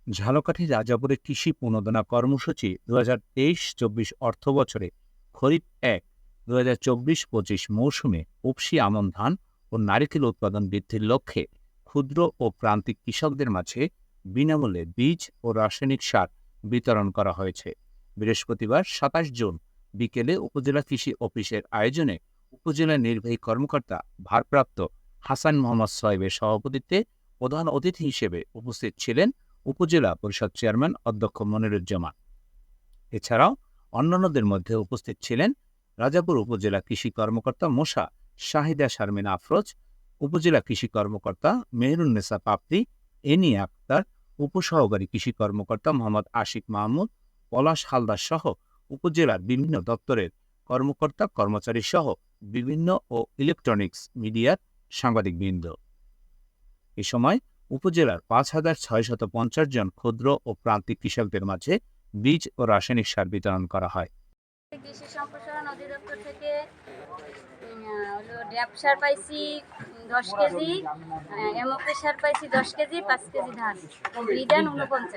ঝালকাঠি রাজাপুরে কৃষি প্রণোদনা কর্মসূচি ২০২৩-২৪ অর্থবছরে খরিফ ১, ২০২৪-২৫ মৌসুমে উফশী আমন ধান ও নারিকেল উৎপাদন বৃদ্ধির লক্ষ্যে ক্ষুদ্র ও প্রান্তিক কৃষকদের মাঝে বিনামূল্যে বীজ ও রাসায়নিক সার বিতরণ করা হয়েছে। বৃহস্পতিবার ২৭ জুন বিকেলে উপজেলা কৃষি অফিসের আয়োজনে উপজেলা নির্বাহী কর্মকর্তা ভারপ্রাপ্ত হাসান মোহাম্মদ সোহেবের সভাপতিত্বে প্রধান অতিথি হিসেবে উপস্থিত ছিলেন উপজেলা পরিষদ চেয়ারম্যান অধ্যক্ষ মনিরুজ্জামান। এছাড়াও অন্যান্যদের মধ্যে উপস্থিত ছিলেন রাজাপুর উপজেলা কৃষি কর্মকর্তা মোসা শাহিদা শারমিন আফরোজ, উপজেলা কৃষি কর্মকর্তা মেহেরুন্নেসা পাপড়ি, এনি আক্তার, উপসহকারী কৃষি কর্মকর্তা মোহাম্মদ আশিক মাহমুদ, পলাশ হালদার সহ উপজেলার বিভিন্ন দপ্তরের কর্মকর্তা কর্মচারী সহ বিভিন্ন ও ইলেকট্রনিক্স মিডিয়ার সাংবাদিকবৃন্দ। এ সময় উপজেলার ৫,৬৫০ জন ক্ষুদ্র ও প্রান্তিক কৃষকদের মাঝে বীজ ও রাসায়নিক সার বিতরণ করা হয়। কৃষি সম্প্রসারণ অধিদপ্তর থেকে ড্যাপ সার পাইছি 10 কেজি, এমওপি সার পাইছি 10 কেজি, 5 কেজি ধান, বিধান 49।